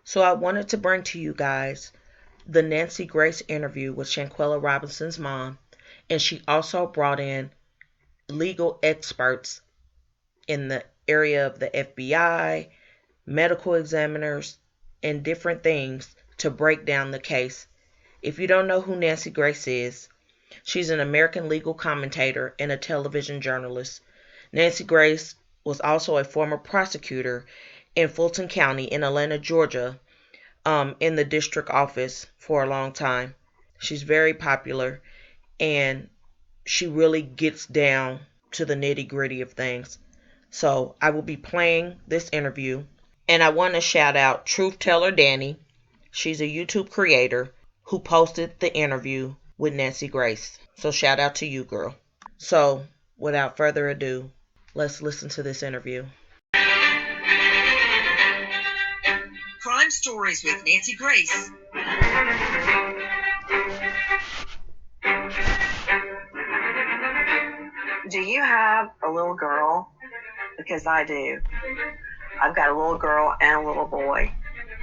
So I wanted to bring to you guys the Nancy Grace interview with Shanquella Robinson's mom, and she also brought in legal experts in the area of the FBI, medical examiners, and different things to break down the case. If you don't know who Nancy Grace is, she's an American legal commentator and a television journalist. Nancy Grace was also a former prosecutor in Fulton County in Atlanta, Georgia, in the district office for a long time. She's very popular and she really gets down to the nitty gritty of things. So I will be playing this interview. And I want to shout out Truth Teller Danny. She's a YouTube creator who posted the interview with Nancy Grace. So shout out to you, girl. So without further ado, let's listen to this interview. Crime Stories with Nancy Grace. Do you have a little girl? Because I do. I've got a little girl and a little boy.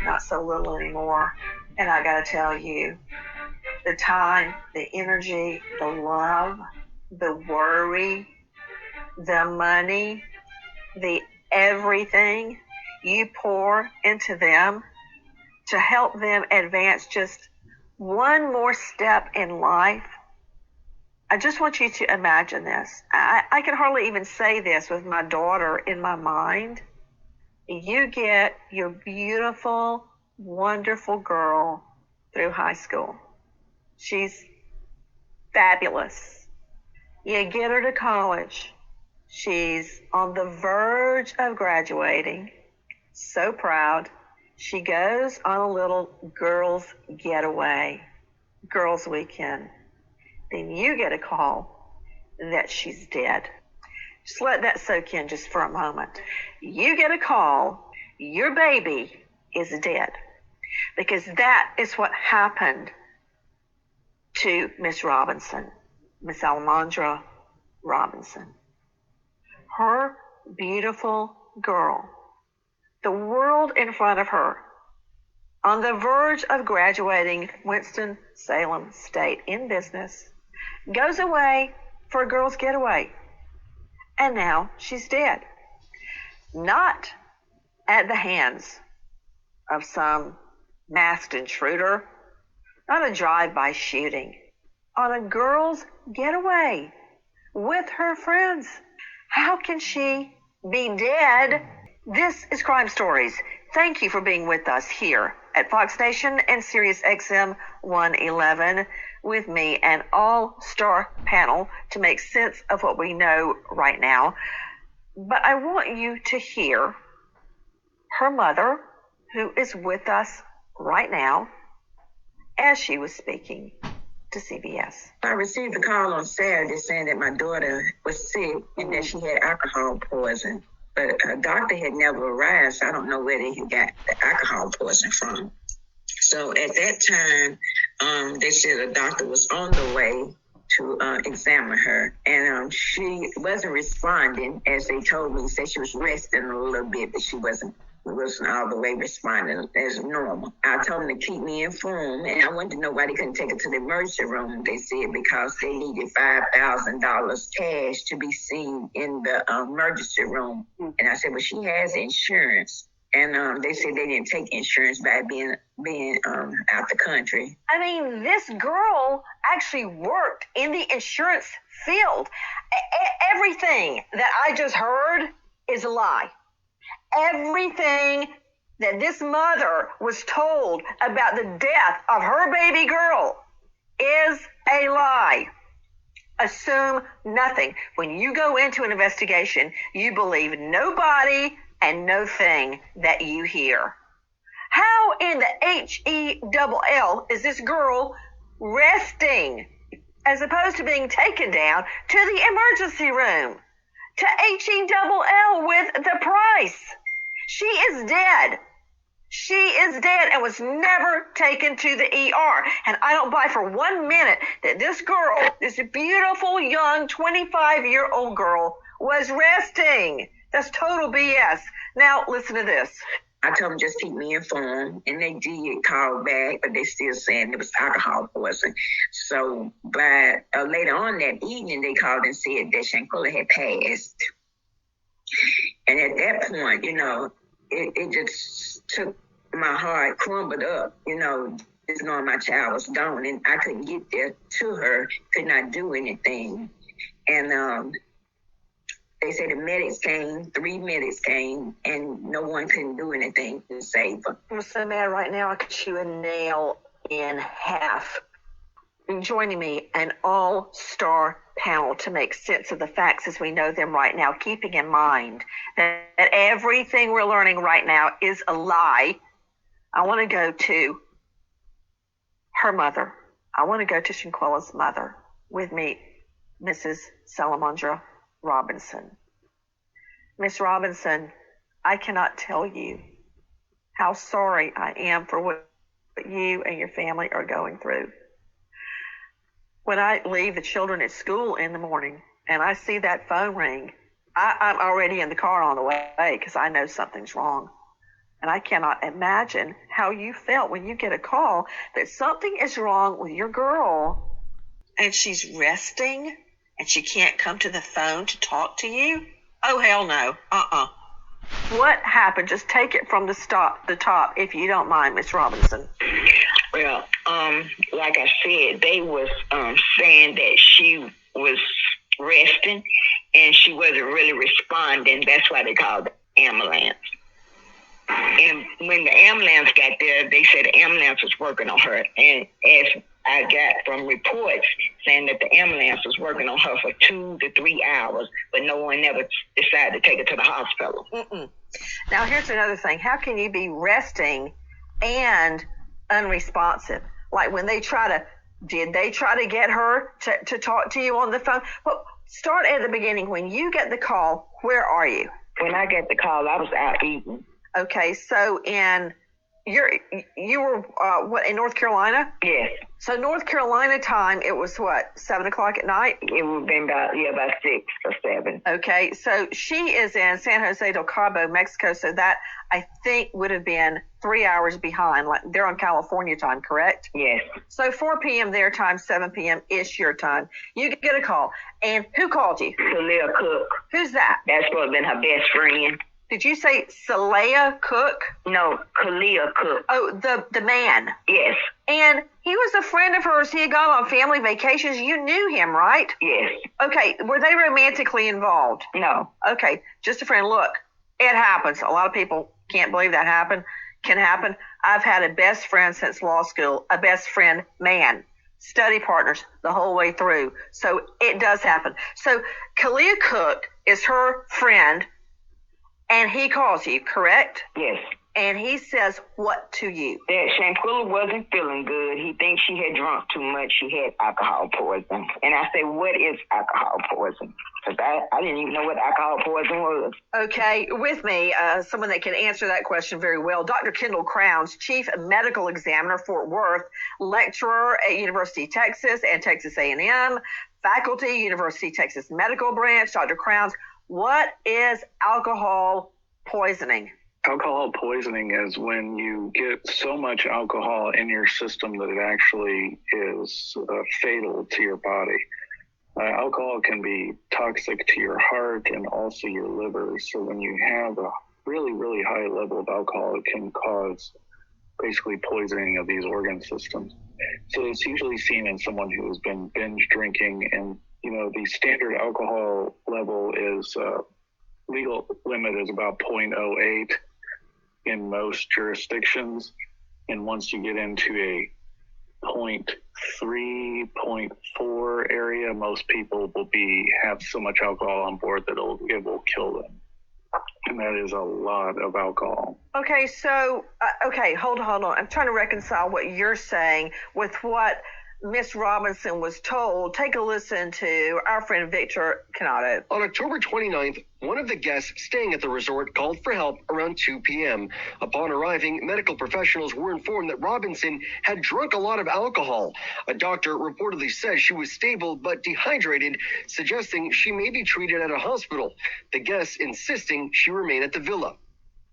Not so little anymore. And I got to tell you, the time, the energy, the love, the worry, the money, the everything you pour into them to help them advance just one more step in life. I just want you to imagine this. I can hardly even say this with my daughter in my mind. You get your beautiful, wonderful girl through high school. She's fabulous. You get her to college. She's on the verge of graduating. So proud. She goes on a little girls' getaway, girls' weekend. Then you get a call that she's dead. Just let that soak in just for a moment. You get a call, your baby is dead. Because that is what happened to Miss Robinson, Miss Almondra Robinson. Her beautiful girl, the world in front of her, on the verge of graduating Winston-Salem State in business, goes away for a girl's getaway. And now she's dead. Not at the hands of some masked intruder, not a drive-by shooting, on a girl's getaway with her friends. How can she be dead? This is Crime Stories. Thank you for being with us here at Fox Nation and Sirius XM 111 with me, an all-star panel to make sense of what we know right now. But I want you to hear her mother, who is with us right now, as she was speaking to CBS. I received a call on Saturday saying that my daughter was sick and that she had alcohol poison. But a doctor had never arrived, so I don't know where they got the alcohol poison from. So at that time, they said a doctor was on the way to examine her, and she wasn't responding as they told me. Said she was resting a little bit, but she wasn't all the way responding as normal. I told them to keep me informed, and I wanted to know why they couldn't take her to the emergency room. They said because they needed $5,000 cash to be seen in the emergency room. And I said, well, she has insurance. And they said they didn't take insurance by being out the country. I mean, this girl actually worked in the insurance field. Everything that I just heard is a lie. Everything that this mother was told about the death of her baby girl is a lie. Assume nothing. When you go into an investigation, you believe nobody and no thing that you hear. How in the HELL is this girl resting as opposed to being taken down to the emergency room? To HELL with the price. She is dead. She is dead and was never taken to the ER. And I don't buy for 1 minute that this girl, this beautiful young 25-year-old girl, was resting. That's total BS. Now, listen to this. I told them just keep me informed, and they did call back, but they still saying it was alcohol poisoning. So by later on that evening, they called and said that Shanquella had passed. And at that point, it just took my heart, crumbled up, just knowing my child was gone, and I couldn't get there to her, could not do anything. And they said the medics came, 3 medics came, and no one couldn't do anything to save her. I'm so mad right now I could chew a nail in half. Joining me, an all-star panel to make sense of the facts as we know them right now, keeping in mind that everything we're learning right now is a lie. I want to go to her mother. I want to go to Shanquella's mother. With me, Mrs. Salamandra Robinson. Miss Robinson, I cannot tell you how sorry I am for what you and your family are going through. When I leave the children at school in the morning and I see that phone ring, I'm already in the car on the way because I know something's wrong. And I cannot imagine how you felt when you get a call that something is wrong with your girl and she's resting and she can't come to the phone to talk to you. Oh, hell no. What happened? Just take it from the top, if you don't mind, Miss Robinson. Well, like I said, they was saying that she was resting and she wasn't really responding. That's why they called the ambulance. And when the ambulance got there, they said the ambulance was working on her. And as I got from reports saying that the ambulance was working on her for 2 to 3 hours, but no one ever decided to take her to the hospital. Now, here's another thing. How can you be resting and unresponsive? Like when did they try to get her to talk to you on the phone? Well, start at the beginning. When you get the call, where are you? When I get the call, I was out eating. Okay, so you were what, in North Carolina? Yes. So North Carolina time, it was what, 7 o'clock at night? It would have been about 6 or 7. Okay, so she is in San Jose del Cabo, Mexico, so that I think would have been 3 hours behind. Like they're on California time, correct? Yes. So 4 p.m. their time, 7 p.m. ish your time. You get a call. And who called you? Shalea Cook. Who's that? That's supposed to have been her best friend. Did you say Shalea Cook? No, Kalia Cook. Oh, the man. Yes. And he was a friend of hers. He had gone on family vacations. You knew him, right? Yes. Okay. Were they romantically involved? No. Okay. Just a friend. Look, it happens. A lot of people can't believe that can happen. I've had a best friend since law school, a best friend man, study partners the whole way through. So it does happen. So Kalia Cook is her friend. And he calls you, correct? Yes. And he says what to you? That Shanquella wasn't feeling good. He thinks she had drunk too much. She had alcohol poisoning. And I say, what is alcohol poisoning? Because I didn't even know what alcohol poisoning was. Okay, with me, someone that can answer that question very well, Dr. Kendall Crowns, Chief Medical Examiner, Fort Worth, lecturer at University of Texas and Texas A&M, faculty, University of Texas Medical Branch. Dr. Crowns, what is alcohol poisoning? Alcohol poisoning is when you get so much alcohol in your system that it actually is fatal to your body. Alcohol can be toxic to your heart and also your liver. So when you have a really, really high level of alcohol, it can cause basically poisoning of these organ systems. So it's usually seen in someone who has been binge drinking, and the standard alcohol level is legal limit is about 0.08 in most jurisdictions. And once you get into a 0.3, 0.4 area, most people will have so much alcohol on board that it will kill them. And that is a lot of alcohol. Okay, so, hold on. I'm trying to reconcile what you're saying with what Miss Robinson was told. Take a listen to our friend Victor Canato. On October 29th, one of the guests staying at the resort called for help around 2 p.m. Upon arriving, medical professionals were informed that Robinson had drunk a lot of alcohol. A doctor reportedly said she was stable but dehydrated, suggesting she may be treated at a hospital. The guests insisting she remain at the villa.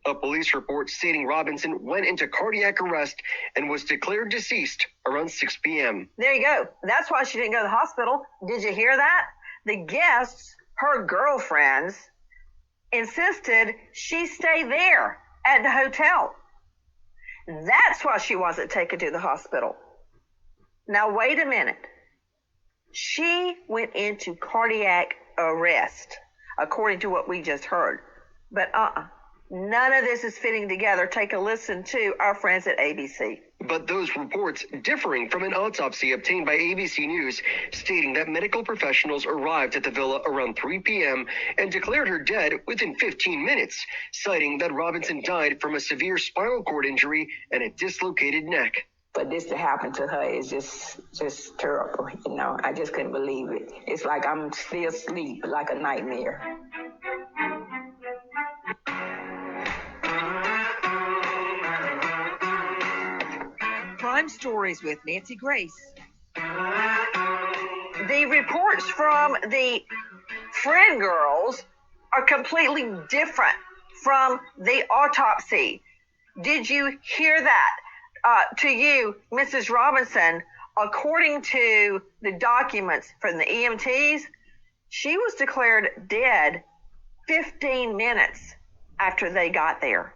A police report stating Robinson went into cardiac arrest and was declared deceased around 6 p.m. There you go. That's why she didn't go to the hospital. Did you hear that? The guests, her girlfriends, insisted she stay there at the hotel. That's why she wasn't taken to the hospital. Now, wait a minute. She went into cardiac arrest, according to what we just heard. But none of this is fitting together. Take a listen to our friends at ABC. But those reports differing from an autopsy obtained by ABC News stating that medical professionals arrived at the villa around 3 p.m. and declared her dead within 15 minutes, citing that Robinson died from a severe spinal cord injury and a dislocated neck. For this to happen to her is just terrible. You know, I just couldn't believe it. It's like I'm still asleep, like a nightmare. Crime Stories with Nancy Grace. The reports from the friend girls are completely different from the autopsy. Did you hear that? To you, Mrs. Robinson, according to the documents from the EMTs, she was declared dead 15 minutes after they got there.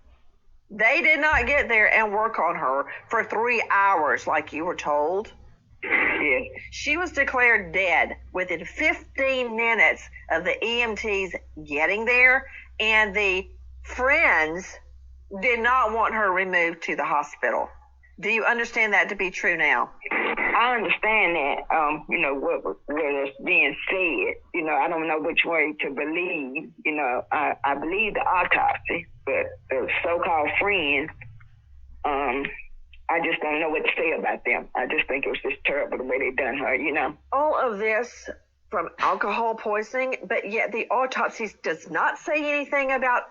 They did not get there and work on her for 3 hours like you were told. Yes. She was declared dead within 15 minutes of the EMTs getting there, and the friends did not want her removed to the hospital. Do you understand that to be true now? I understand that, you know, what is being said. You know, I don't know which way to believe. You know, I believe the autopsy, but the so-called friends, I just don't know what to say about them. I just think it was just terrible the way they done her, you know. All of this from alcohol poisoning, but yet the autopsy does not say anything about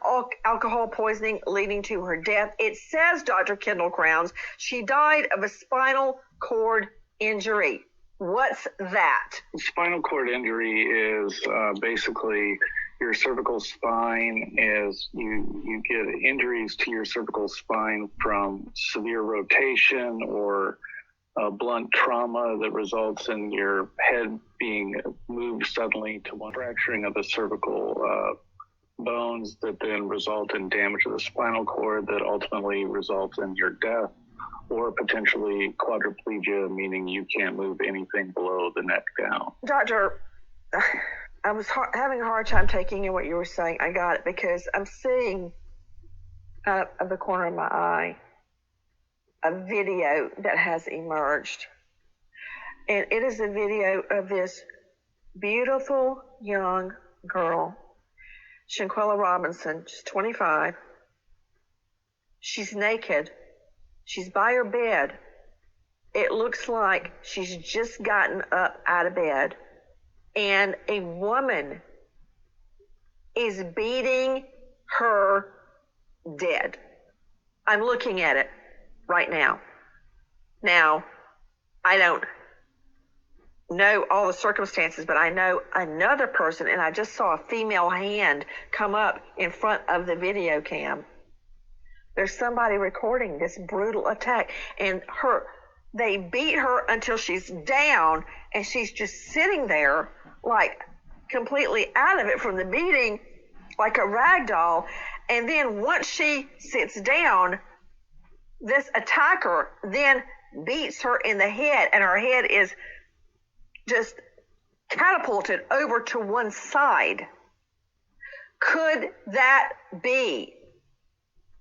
alcohol poisoning leading to her death. It says, Dr. Kendall Crowns, she died of a spinal cord injury. What's that? Spinal cord injury is basically your cervical spine. Is you get injuries to your cervical spine from severe rotation or blunt trauma that results in your head being moved suddenly to one fracturing of the cervical bones that then result in damage of the spinal cord that ultimately results in your death, or potentially quadriplegia, meaning you can't move anything below the neck down. Doctor, I was having a hard time taking in what you were saying. I got it because I'm seeing out of the corner of my eye a video that has emerged. And it is a video of this beautiful young girl, Shanquella Robinson, she's 25. She's naked. She's by her bed. It looks like she's just gotten up out of bed. And a woman is beating her dead. I'm looking at it right now. Now, I don't know all the circumstances, but I know another person, and I just saw a female hand come up in front of the video cam. There's somebody recording this brutal attack, and they beat her until she's down, and she's just sitting there like completely out of it from the beating, like a rag doll. And then once she sits down, this attacker then beats her in the head, and her head is just catapulted over to one side. Could that be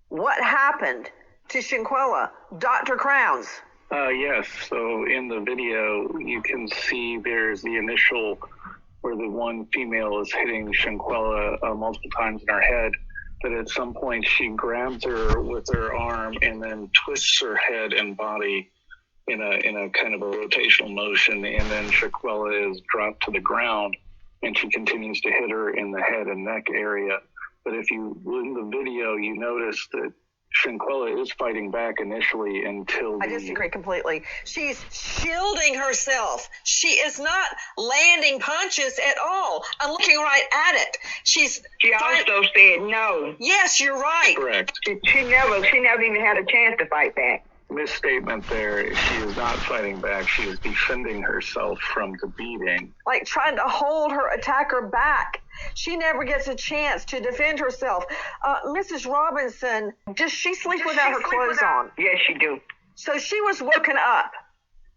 what happened to Shanquella, Dr. Crowns? Yes. So in the video, you can see there's the initial where the one female is hitting Shanquella multiple times in her head. But at some point, she grabs her with her arm and then twists her head and body in a kind of a rotational motion. And then Shanquella is dropped to the ground, and she continues to hit her in the head and neck area. But if you, in the video, you notice that Shanquella is fighting back initially until I disagree completely. She's shielding herself. She is not landing punches at all. I'm looking right at it. She also said no. Yes, you're right. Correct. She never even had a chance to fight back. Misstatement there. She is not fighting back. She is defending herself from the beating. Like trying to hold her attacker back. She never gets a chance to defend herself. Mrs. Robinson, does she sleep without her clothes on? Yes, she do. So she was woken up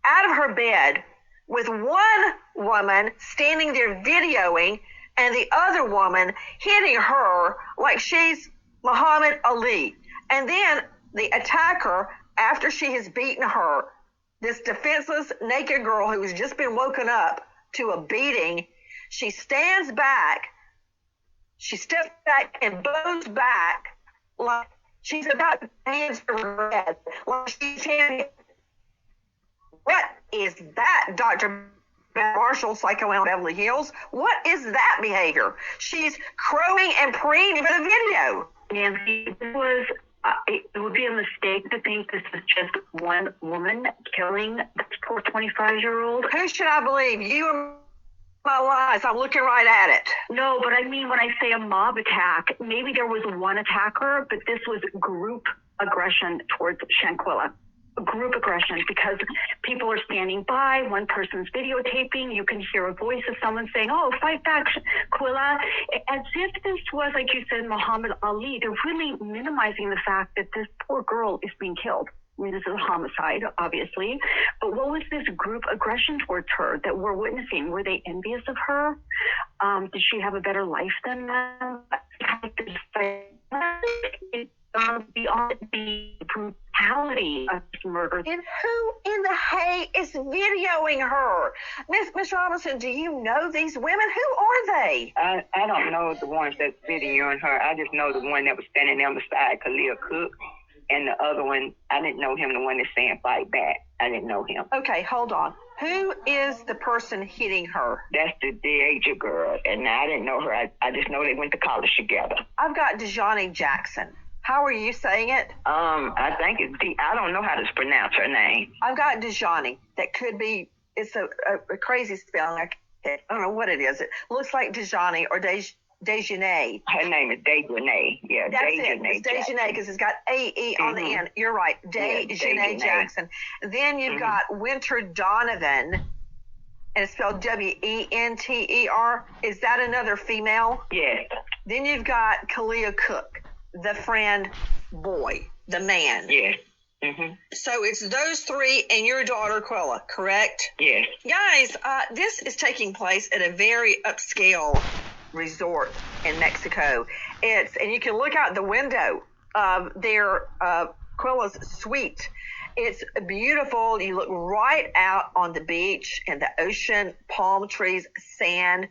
out of her bed with one woman standing there videoing and the other woman hitting her like she's Muhammad Ali. And then the attacker, after she has beaten her, this defenseless naked girl who has just been woken up to a beating, she stands back, she steps back and bows back like she's about to hands her head, like she's handing. What is that, Dr. Marshall, psychoanalyst Beverly Hills? What is that behavior? She's crowing and preening for the video. Nancy, it would be a mistake to think this is just one woman killing this poor 25-year-old. Who should I believe? You or my lies? I'm looking right at it. No, but I mean when I say a mob attack, maybe there was one attacker, but this was group aggression towards Shanquella. Group aggression, because people are standing by, one person's videotaping, you can hear a voice of someone saying, oh, fight back, Quilla, as if this was, like you said, Muhammad Ali. They're really minimizing the fact that this poor girl is being killed. I mean, this is a homicide, obviously, but what was this group aggression towards her that we're witnessing? Were they envious of her? Did she have a better life than them? Beyond the brutality of this murder. And who in the hay is videoing her? Miss Robinson, do you know these women? Who are they? I don't know the ones that's videoing her. I just know the one that was standing there beside Khalil Cook, and the other one, I didn't know him, the one that's saying fight back. I didn't know him. Okay, hold on. Who is the person hitting her? That's the DH girl, and I didn't know her. I just know they went to college together. I've got Dejani Jackson. How are you saying it? I think it's I don't know how to pronounce her name. I've got Dejani. That could be, it's a crazy spelling. I don't know what it is. It looks like Dejani or Dejanay. Her name is Dejanay. Yeah, that's Dejanay. It's Dejanay because it's got A-E on the end. You're right. Dejanay Jackson. Then you've got Winter Donovan, and it's spelled W-E-N-T-E-R. Is that another female? Yes. Then you've got Kalia Cook, the friend boy, the man. Yes. So it's those three and your daughter, Quilla, correct? Yes. Guys, this is taking place at a very upscale resort in Mexico. And you can look out the window of their Quilla's suite. It's beautiful. You look right out on the beach and the ocean, palm trees, sand.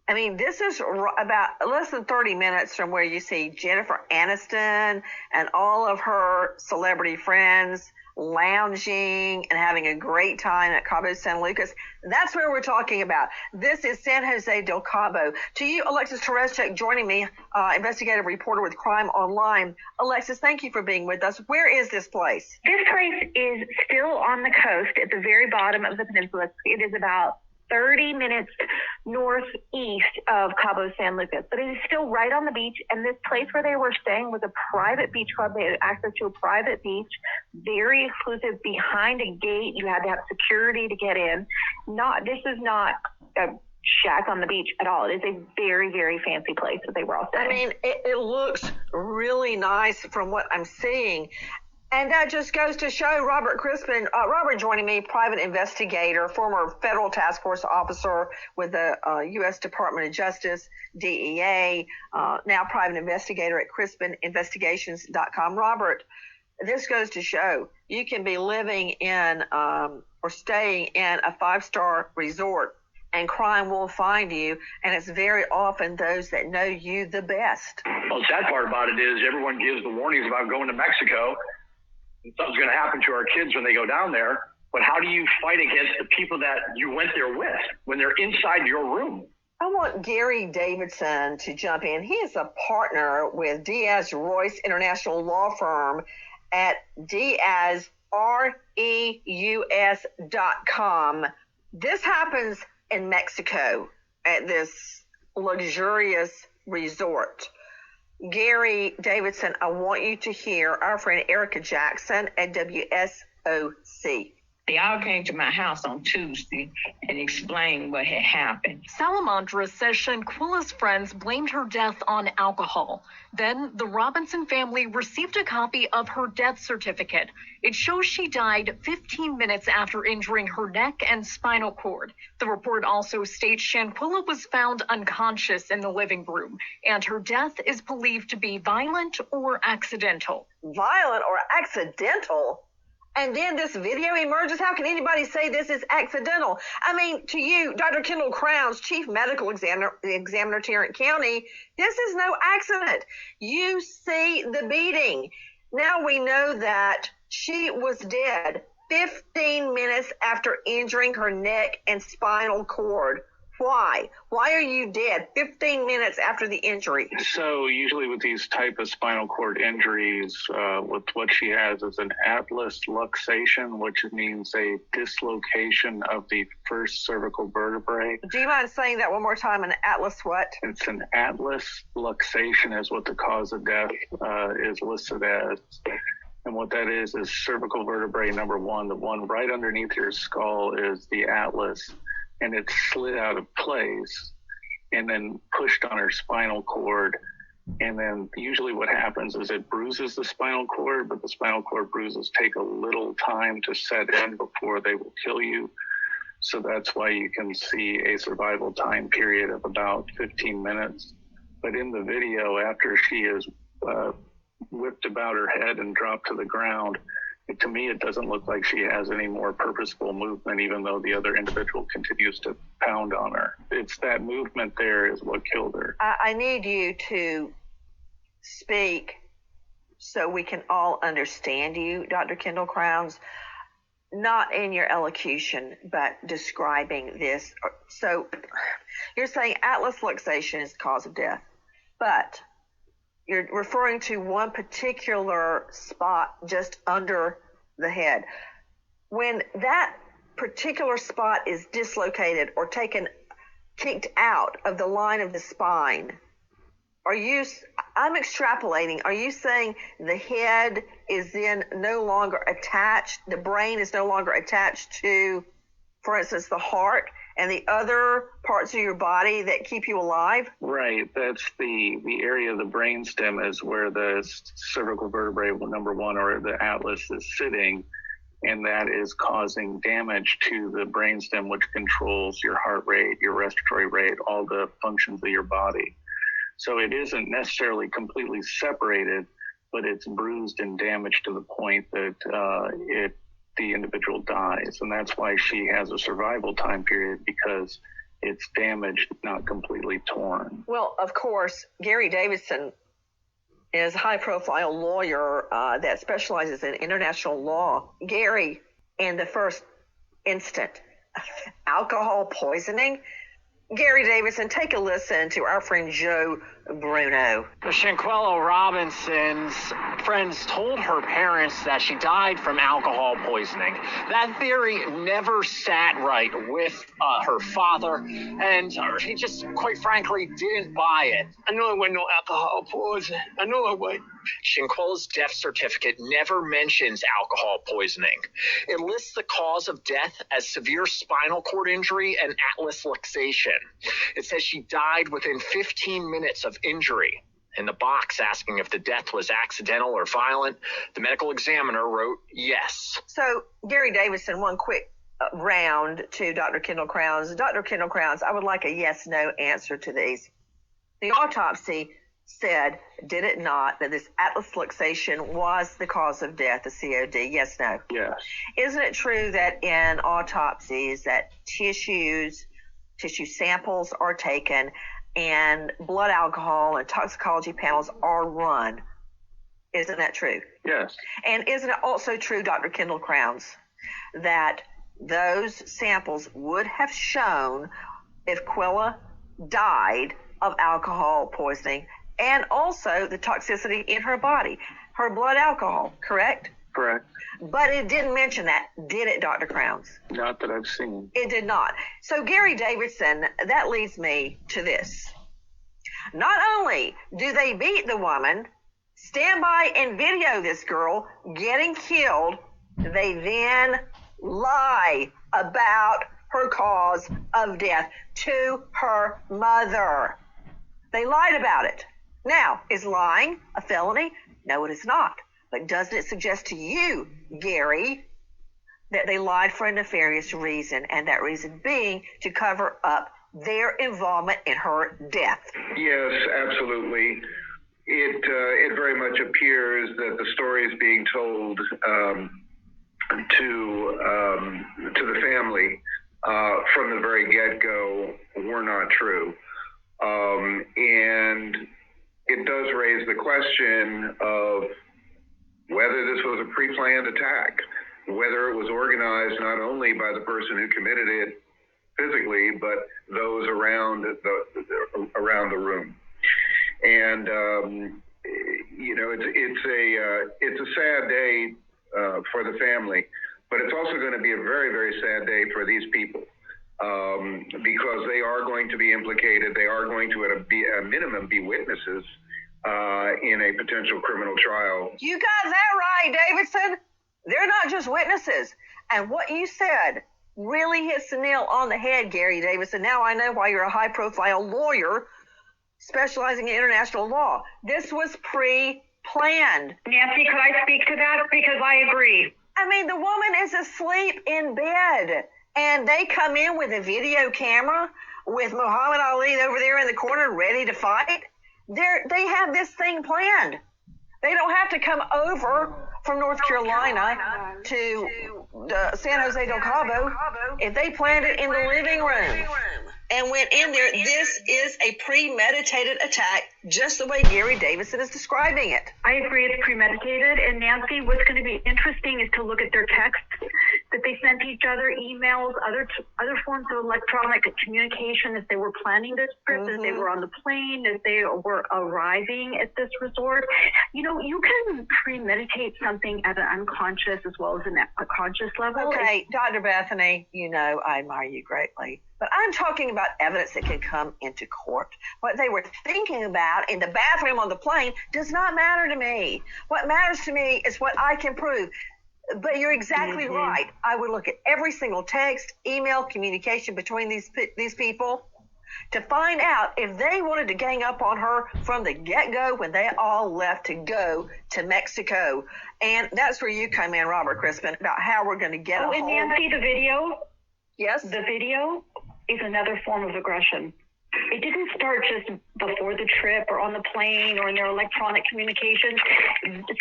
I mean, this is about less than 30 minutes from where you see Jennifer Aniston and all of her celebrity friends lounging and having a great time at Cabo San Lucas. That's where we're talking about. This is San Jose del Cabo. To you, Alexis Tereszcek, joining me, investigative reporter with Crime Online. Alexis, thank you for being with us. Where is this place? This place is still on the coast at the very bottom of the peninsula. It is about 30 minutes northeast of Cabo San Lucas, but it is still right on the beach. And this place where they were staying was a private beach club. They had access to a private beach, very exclusive, behind a gate. You had to have security to get in. This is not a shack on the beach at all. It is a very, very fancy place that they were all staying. I mean, it looks really nice from what I'm seeing. And that just goes to show Robert Crispin, Robert joining me, private investigator, former federal task force officer with the U.S. Department of Justice, DEA, now private investigator at CrispinInvestigations.com. Robert, this goes to show you can be living in or staying in a 5-star resort and crime will find you, and it's very often those that know you the best. Well, the sad part about it is everyone gives the warnings about going to Mexico. Something's going to happen to our kids when they go down there. But how do you fight against the people that you went there with when they're inside your room? I want Gary Davidson to jump in. He is a partner with Diaz Royce International Law Firm at DiazReus.com. This happens in Mexico at this luxurious resort. Gary Davidson, I want you to hear our friend Erica Jackson at WSOC. They all came to my house on Tuesday and explained what had happened. Salamandra says Shanquella's friends blamed her death on alcohol. Then the Robinson family received a copy of her death certificate. It shows she died 15 minutes after injuring her neck and spinal cord. The report also states Shanquella was found unconscious in the living room, and her death is believed to be violent or accidental. Violent or accidental? And then this video emerges. How can anybody say this is accidental? I mean, to you, Dr. Kendall Crowns, Chief Medical Examiner, Tarrant County, this is no accident. You see the beating. Now we know that she was dead 15 minutes after injuring her neck and spinal cord. Why? Why are you dead 15 minutes after the injury? So usually with these type of spinal cord injuries, what she has is an atlas luxation, which means a dislocation of the first cervical vertebrae. Do you mind saying that one more time? An atlas what? It's an atlas luxation is what the cause of death is listed as. And what that is cervical vertebrae number one. The one right underneath your skull is the atlas. And it slid out of place and then pushed on her spinal cord. And then usually what happens is it bruises the spinal cord, but the spinal cord bruises take a little time to set in before they will kill you. So that's why you can see a survival time period of about 15 minutes. But in the video, after she is whipped about her head and dropped to the ground, to me, it doesn't look like she has any more purposeful movement, even though the other individual continues to pound on her. It's that movement there is what killed her. I need you to speak so we can all understand you, Dr. Kendall Crowns, not in your elocution, but describing this. So you're saying atlas luxation is the cause of death, but you're referring to one particular spot just under the head. When that particular spot is dislocated or kicked out of the line of the spine, I'm extrapolating, are you saying the head is then no longer attached, the brain is no longer attached to, for instance, the heart and the other parts of your body that keep you alive? Right. That's the area of the brainstem is where the cervical vertebrae number one, or the atlas, is sitting, and that is causing damage to the brainstem, which controls your heart rate, your respiratory rate, all the functions of your body. So it isn't necessarily completely separated, but it's bruised and damaged to the point that the individual dies. And that's why she has a survival time period, because it's damaged, not completely torn. Well, of course, Gary Davidson is a high-profile lawyer that specializes in international law. Gary, in the first instant, alcohol poisoning. Gary Davidson, take a listen to our friend Joe Bruno. The Shanquella Robinson's friends told her parents that she died from alcohol poisoning. That theory never sat right with her father, and he just, quite frankly, didn't buy it. I know it wasn't no alcohol poisoning. I know it wasn't. Shanquella's death certificate never mentions alcohol poisoning. It lists the cause of death as severe spinal cord injury and atlas luxation. It says she died within 15 minutes of injury. In the box asking if the death was accidental or violent, the medical examiner wrote yes. So, Gary Davidson, one quick round to Dr. Kendall Crowns. Dr. Kendall Crowns, I would like a yes-no answer to these. The autopsy said, did it not, that this atlas luxation was the cause of death, the COD? Yes, no? Yes. Isn't it true that in autopsies that tissue samples are taken and blood alcohol and toxicology panels are run? Isn't that true? Yes. And isn't it also true, Dr. Kendall Crowns, that those samples would have shown if Quella died of alcohol poisoning and also the toxicity in her body, her blood alcohol, correct? Correct. But it didn't mention that, did it, Dr. Crowns? Not that I've seen. It did not. So Gary Davidson, that leads me to this. Not only do they beat the woman, stand by and video this girl getting killed, they then lie about her cause of death to her mother. They lied about it. Now, is lying a felony? No, it is not. But doesn't it suggest to you, Gary, that they lied for a nefarious reason, and that reason being to cover up their involvement in her death? Yes, absolutely. It very much appears that the stories being told to the family from the very get-go were not true. And it does raise the question of whether this was a pre-planned attack, whether it was organized not only by the person who committed it physically, but those around the room. And it's a sad day for the family, but it's also going to be a very, very sad day for these people because they are going to be implicated. They are going to, at a minimum, be witnesses in a potential criminal trial. You got that right, Davidson. They're not just witnesses. And what you said really hits the nail on the head, Gary Davidson. Now I know why you're a high-profile lawyer specializing in international law. This was pre-planned. Nancy, could I speak to that? Because I agree. I mean, the woman is asleep in bed, and they come in with a video camera with Muhammad Ali over there in the corner ready to fight. They have this thing planned. They don't have to come over from North Carolina to San Jose del Cabo. If they planned it in the living room and went in there, this is a premeditated attack, just the way Gary Davidson is describing it. I agree it's premeditated. And Nancy, what's going to be interesting is to look at their texts that they sent each other, emails, other forms of electronic communication as they were planning this trip, as they were on the plane, as they were arriving at this resort. You know, you can premeditate something at an unconscious as well as a conscious level. Okay, Dr. Bethany, you know I admire you greatly. But I'm talking about evidence that can come into court. What they were thinking about in the bathroom on the plane does not matter to me. What matters to me is what I can prove. But you're exactly right. I would look at every single text, email, communication between these people to find out if they wanted to gang up on her from the get-go when they all left to go to Mexico. And that's where you come in, Robert Crispin, about how we're going to get a hold. And Nancy, the video? Yes? The video is another form of aggression. It didn't start just before the trip or on the plane or in their electronic communications.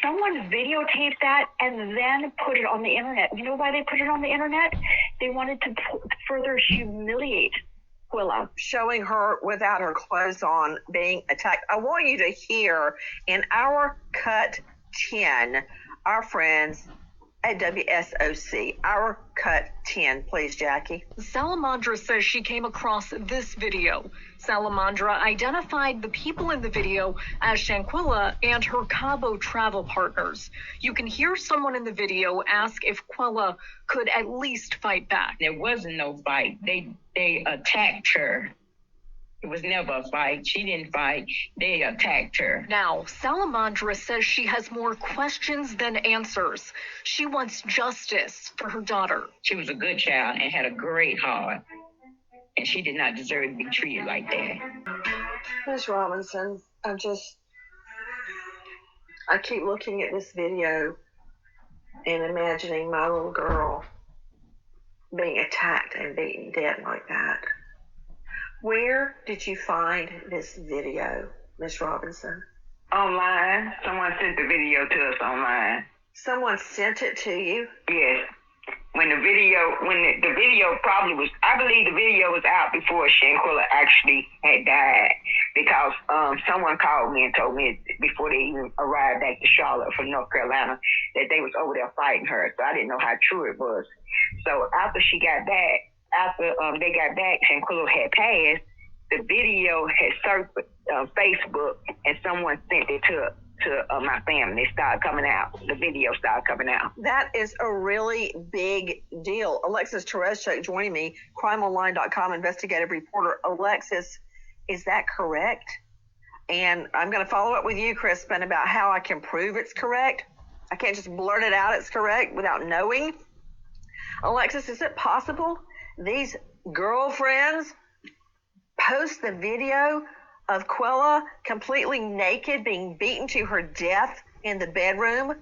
Someone videotaped that and then put it on the internet. You know why they put it on the internet? They wanted to further humiliate Shanquella. Showing her without her clothes on being attacked. I want you to hear in our Cut 10, our friends at WSOC, our Cut 10. Please, Jackie. Salamandra says she came across this video. Salamandra identified the people in the video as Shanquella and her Cabo travel partners. You can hear someone in the video ask if Quella could at least fight back. There wasn't no fight. They attacked her. It was never a fight. She didn't fight. They attacked her. Now, Salamandra says she has more questions than answers. She wants justice for her daughter. She was a good child and had a great heart. And she did not deserve to be treated like that. Ms. Robinson, I keep looking at this video and imagining my little girl being attacked and beaten dead like that. Where did you find this video, Ms. Robinson? Online. Someone sent the video to us online. Someone sent it to you? Yes. When the video probably was, I believe the video was out before Shanquella actually had died, because someone called me and told me before they even arrived back to Charlotte from North Carolina that they was over there fighting her. So I didn't know how true it was. So after they got back, Shanquella had passed, the video had surfaced on Facebook, and someone sent it to my family. It started coming out. The video started coming out. That is a really big deal. Alexis Tereshchuk joining me, crimeonline.com investigative reporter. Alexis, is that correct? And I'm going to follow up with you, Crispin, about how I can prove it's correct. I can't just blurt it out it's correct without knowing. Alexis, is it possible these girlfriends post the video of Quella completely naked being beaten to her death in the bedroom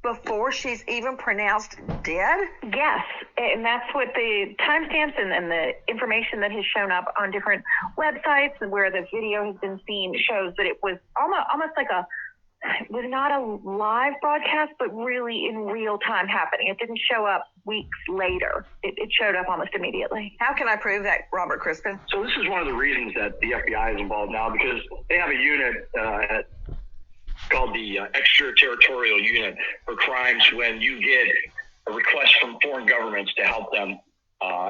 before she's even pronounced dead? Yes, and that's what the timestamps and the information that has shown up on different websites where the video has been seen shows that it was almost like it was not a live broadcast, but really in real time happening. It didn't show up weeks later. It showed up almost immediately. How can I prove that, Robert Crispin? So this is one of the reasons that the FBI is involved now, because they have a unit called the extraterritorial unit for crimes when you get a request from foreign governments to help them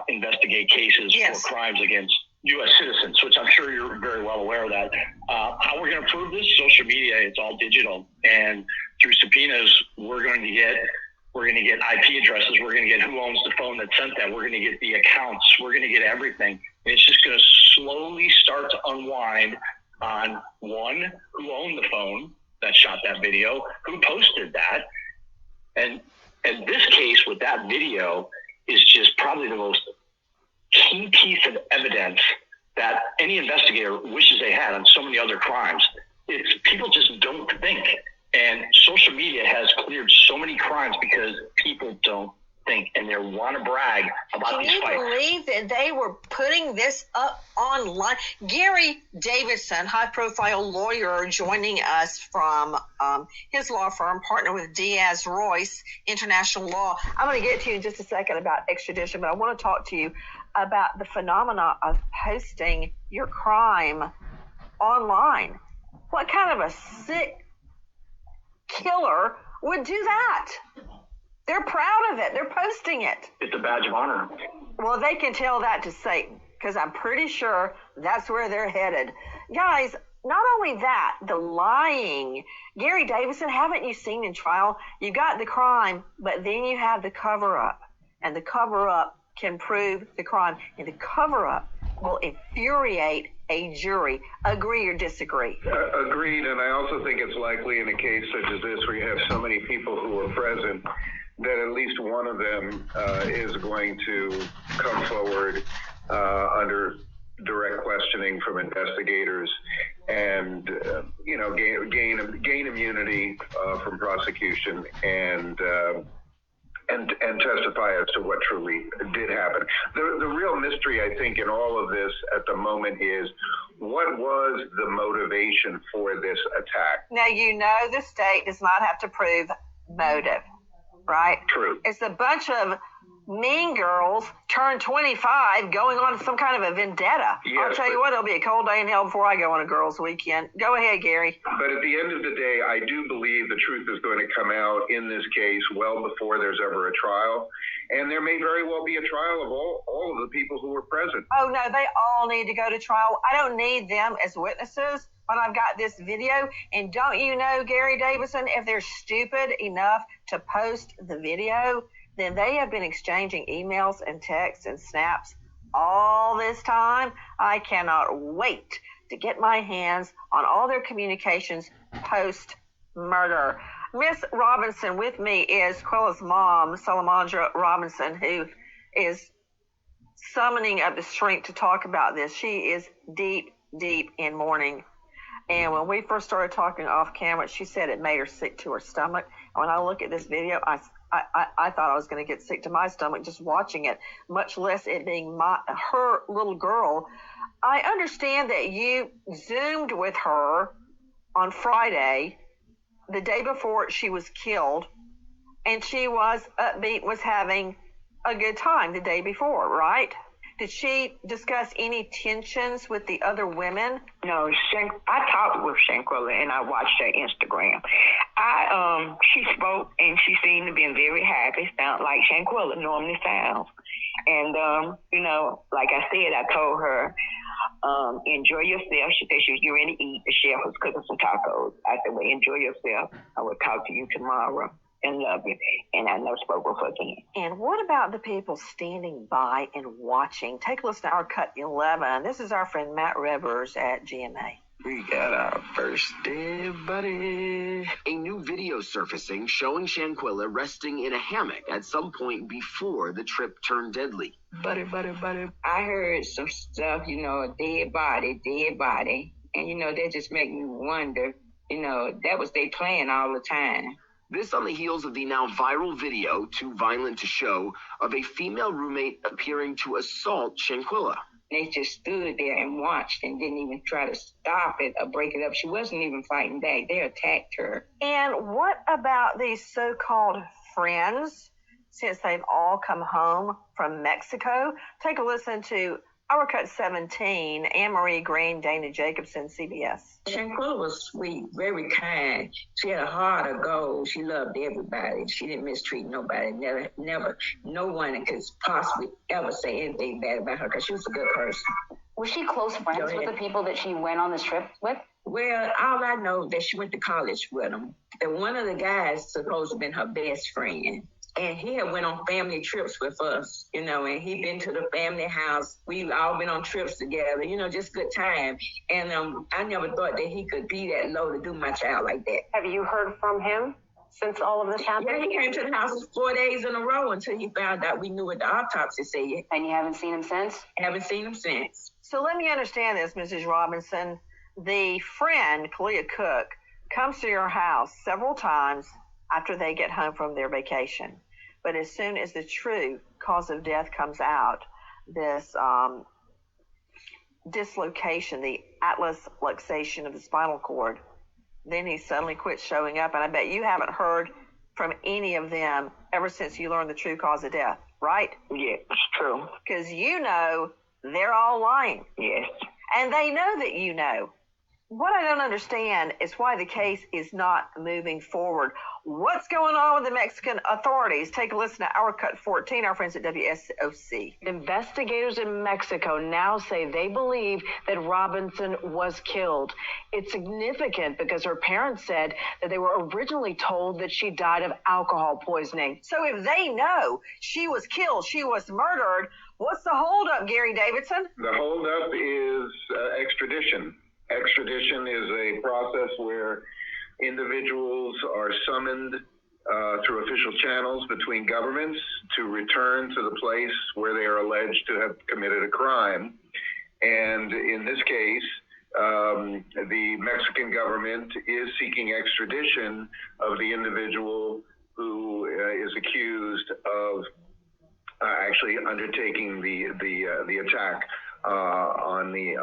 investigate cases for crimes against U.S. citizens, which I'm sure you're very well aware of that. How we're going to prove this? Social media, it's all digital. And through subpoenas, we're going to get IP addresses. We're going to get who owns the phone that sent that. We're going to get the accounts. We're going to get everything. And it's just going to slowly start to unwind on, one, who owned the phone that shot that video, who posted that. And this case with that video is just probably the most key piece of evidence that any investigator wishes they had on so many other crimes. It's people just don't think. And social media has cleared so many crimes because people don't think and they want to brag about these fights. Can you believe that they were putting this up online? Gary Davidson, high-profile lawyer, joining us from his law firm, partner with Diaz Royce International Law. I'm going to get to you in just a second about extradition, but I want to talk to you about the phenomena of posting your crime online. What kind of a sick killer would do that? They're proud of it. They're posting it. It's a badge of honor. Well, they can tell that to Satan, because I'm pretty sure that's where they're headed. Guys, not only that, the lying. Gary Davidson, haven't you seen in trial? You got the crime, but then you have the cover-up. And the cover-up can prove the crime. And the cover-up will infuriate a jury. Agree or disagree? Agreed, and I also think it's likely in a case such as this where you have so many people who are present that at least one of them is going to come forward under direct questioning from investigators and gain immunity from prosecution and testify as to what truly did happen. The real mystery, I think, in all of this at the moment is what was the motivation for this attack? Now, the state does not have to prove motive, right? True. It's a bunch of mean girls turned 25 going on some kind of a vendetta. Yes, I'll tell you what, it'll be a cold day in hell before I go on a girls' weekend. Go ahead, Gary. But at the end of the day, I do believe the truth is going to come out in this case well before there's ever a trial. And there may very well be a trial of all of the people who were present. Oh, no, they all need to go to trial. I don't need them as witnesses when I've got this video. And don't you know, Gary Davidson, if they're stupid enough to post the video, then they have been exchanging emails and texts and snaps all this time. I cannot wait to get my hands on all their communications post-murder. Miss Robinson with me is Quella's mom, Salamandra Robinson, who is summoning up the strength to talk about this. She is deep, deep in mourning. And when we first started talking off camera, she said it made her sick to her stomach. And when I look at this video, I thought I was going to get sick to my stomach just watching it, much less it being her little girl. I understand that you Zoomed with her on Friday, the day before she was killed, and she was upbeat, was having a good time the day before, right? Did she discuss any tensions with the other women? No, I talked with Shanquella and I watched her Instagram. She spoke and she seemed to be very happy. Sound like Shanquella normally sounds. And like I said, I told her enjoy yourself. She said she was getting ready to eat. The chef was cooking some tacos. I said, well, enjoy yourself. I will talk to you tomorrow and love you. And I never spoke with her again. And what about the people standing by and watching? Take a listen to our Cut 11. This is our friend Matt Rivers at GMA. We got our first day, buddy. A new video surfacing showing Shanquella resting in a hammock at some point before the trip turned deadly. Buddy. I heard some stuff, a dead body. And, that just make me wonder, that was they playing all the time. This on the heels of the now viral video, Too Violent to Show, of a female roommate appearing to assault Shanquella. They just stood there and watched and didn't even try to stop it or break it up. She wasn't even fighting back. They attacked her. And what about these so-called friends, since they've all come home from Mexico? Take a listen to our Cut 17, Anne-Marie Green, Dana Jacobson, CBS. Shanquella was sweet, very kind. She had a heart of gold. She loved everybody. She didn't mistreat nobody. Never, no one could possibly ever say anything bad about her because she was a good person. Was she close friends with the people that she went on this trip with? Well, all I know that she went to college with them. And one of the guys supposed to have been her best friend. And he had went on family trips with us, and he'd been to the family house. We've all been on trips together, just good time. And I never thought that he could be that low to do my child like that. Have you heard from him since all of this happened? Yeah, he came to the house 4 days in a row until he found out we knew what the autopsy said. And you haven't seen him since? Haven't seen him since. So let me understand this, Mrs. Robinson. The friend, Kalia Cook, comes to your house several times after they get home from their vacation. But as soon as the true cause of death comes out, this dislocation, the atlas luxation of the spinal cord, then he suddenly quits showing up. And I bet you haven't heard from any of them ever since you learned the true cause of death, right? Yeah, it's true. Because they're all lying. Yes. And they know that you know. What I don't understand is why the case is not moving forward. What's going on with the Mexican authorities? Take a listen to our Cut 14, our friends at WSOC. Investigators in Mexico now say they believe that Robinson was killed. It's significant because her parents said that they were originally told that she died of alcohol poisoning. So if they know she was killed, she was murdered, what's the holdup, Gary Davidson? The holdup is extradition. Extradition is a process where individuals are summoned through official channels between governments to return to the place where they are alleged to have committed a crime. And in this case, the Mexican government is seeking extradition of the individual who is accused of actually undertaking the attack on the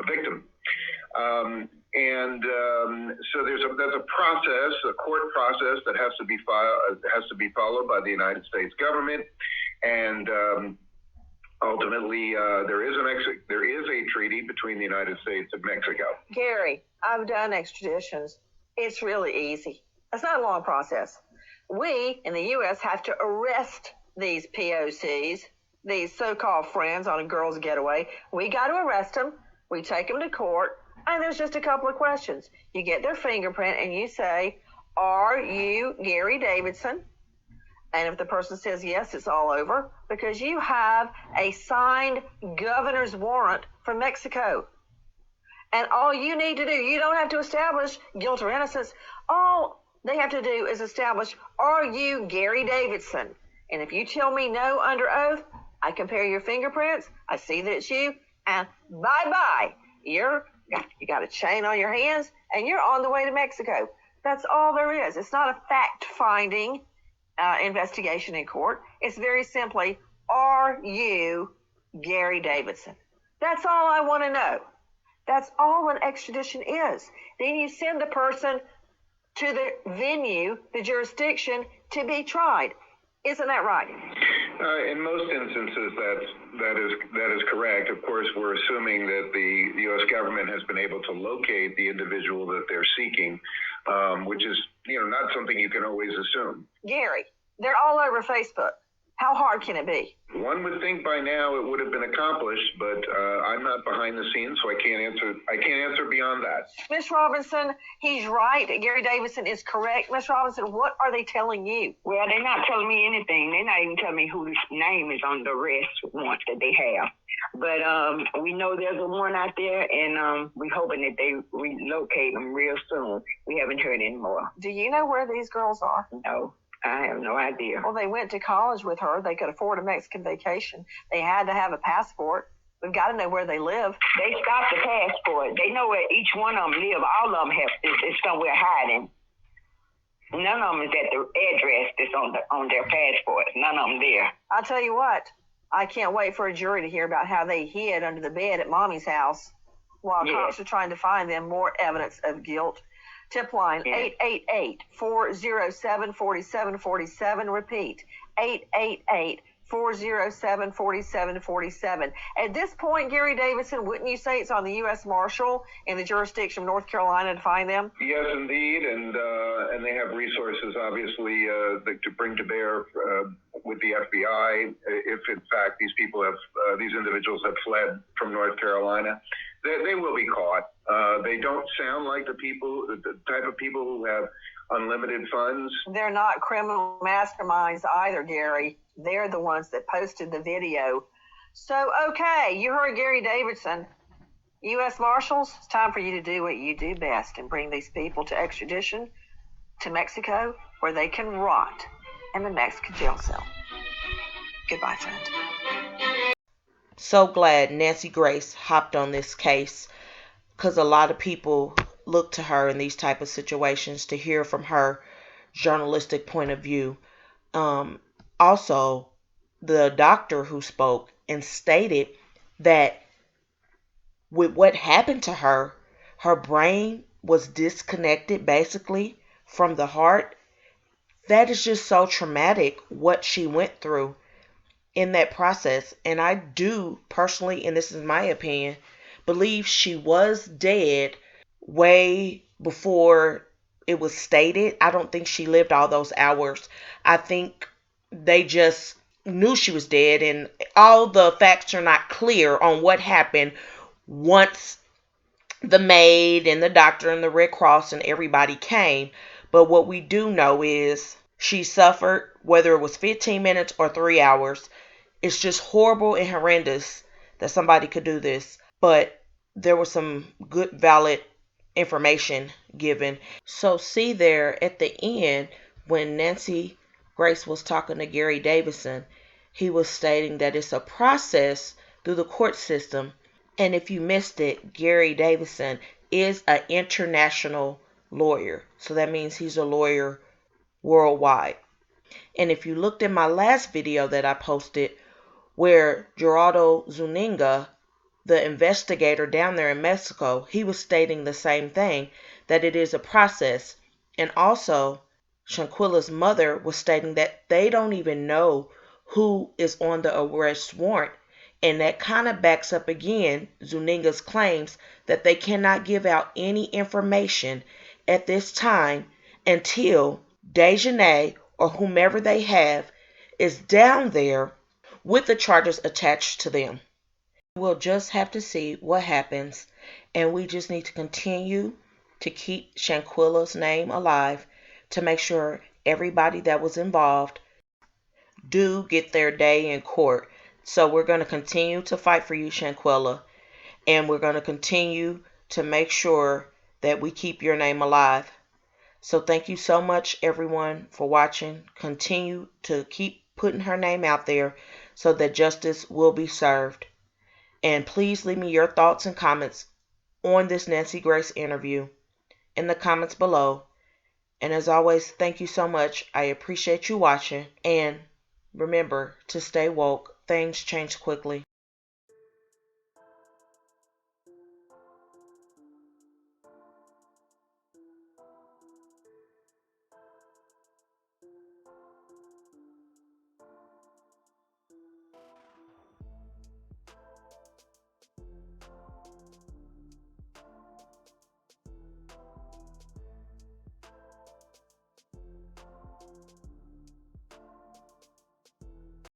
victim, so there's a process, a court process that has to be followed by the United States government, and ultimately there is a treaty between the United States and Mexico. Gary, I've done extraditions. It's really easy. It's not a long process. We in the U.S. have to arrest these POCs, these so-called friends on a girl's getaway. We got to arrest them. We take them to court, and there's just a couple of questions. You get their fingerprint, and you say, are you Gary Davidson? And if the person says yes, it's all over because you have a signed governor's warrant from Mexico. And all you need to do, you don't have to establish guilt or innocence. All they have to do is establish, are you Gary Davidson? And if you tell me no under oath, I compare your fingerprints, I see that it's you, and bye-bye. You got a chain on your hands, and you're on the way to Mexico. That's all there is. It's not a fact-finding investigation in court. It's very simply, are you Gary Davidson? That's all I want to know. That's all an extradition is. Then you send the person to the venue, the jurisdiction, to be tried. Isn't that right? In most instances, that is correct. Of course, we're assuming that the U.S. government has been able to locate the individual that they're seeking, which is not something you can always assume. Gary, they're all over Facebook. How hard can it be? One would think by now it would have been accomplished, but I'm not behind the scenes, so I can't answer beyond that. Miss Robinson, he's right. Gary Davidson is correct. Miss Robinson, what are they telling you? Well, they're not telling me anything. They're not even telling me whose name is on the arrest warrant that they have. But we know there's a one out there, and we're hoping that they relocate them real soon. We haven't heard any more. Do you know where these girls are? No, I have no idea. Well, they went to college with her. They could afford a Mexican vacation. They had to have a passport. We've got to know where they live. They stopped the passport. They know where each one of them live. All of them is somewhere hiding. None of them is at the address that's on their passports. None of them there. I'll tell you what. I can't wait for a jury to hear about how they hid under the bed at Mommy's house while cops are trying to find them more evidence of guilt. Tip line 888-407-4747. Repeat, 888-407-4747. At this point, Gary Davidson, wouldn't you say it's on the U.S. Marshal in the jurisdiction of North Carolina to find them? Yes, indeed, and they have resources, obviously, to bring to bear with the FBI if, in fact, these individuals have fled from North Carolina. They will be caught. They don't sound like the type of people who have unlimited funds. They're not criminal masterminds either, Gary. They're the ones that posted the video. So, okay, you heard Gary Davidson. U.S. Marshals, it's time for you to do what you do best and bring these people to extradition to Mexico where they can rot in the Mexican jail cell. Goodbye, friend. So glad Nancy Grace hopped on this case, because a lot of people look to her in these type of situations to hear from her journalistic point of view. Also, the doctor who spoke and stated that with what happened to her, her brain was disconnected basically from the heart. That is just so traumatic what she went through in that process. And I do personally, and this is my opinion, believe she was dead way before it was stated. I don't think she lived all those hours. I think they just knew she was dead, and all the facts are not clear on what happened once the maid and the doctor and the Red Cross and everybody came. But what we do know is she suffered, whether it was 15 minutes or 3 hours. It's just horrible and horrendous that somebody could do this. But there was some good, valid information given. So see there at the end, when Nancy Grace was talking to Gary Davidson, he was stating that it's a process through the court system. And if you missed it, Gary Davidson is an international lawyer. So that means he's a lawyer worldwide. And if you looked at my last video that I posted, where Gerardo Zuniga, the investigator down there in Mexico, he was stating the same thing, that it is a process. And also, Shanquella's mother was stating that they don't even know who is on the arrest warrant. And that kind of backs up again Zuniga's claims that they cannot give out any information at this time until Dejanay or whomever they have is down there with the charges attached to them. We'll just have to see what happens, and we just need to continue to keep Shanquella's name alive to make sure everybody that was involved do get their day in court. So we're going to continue to fight for you, Shanquella, and we're going to continue to make sure that we keep your name alive. So thank you so much, everyone, for watching. Continue to keep putting her name out there so that justice will be served. And please leave me your thoughts and comments on this Nancy Grace interview in the comments below. And as always, thank you so much. I appreciate you watching. And remember to stay woke. Things change quickly.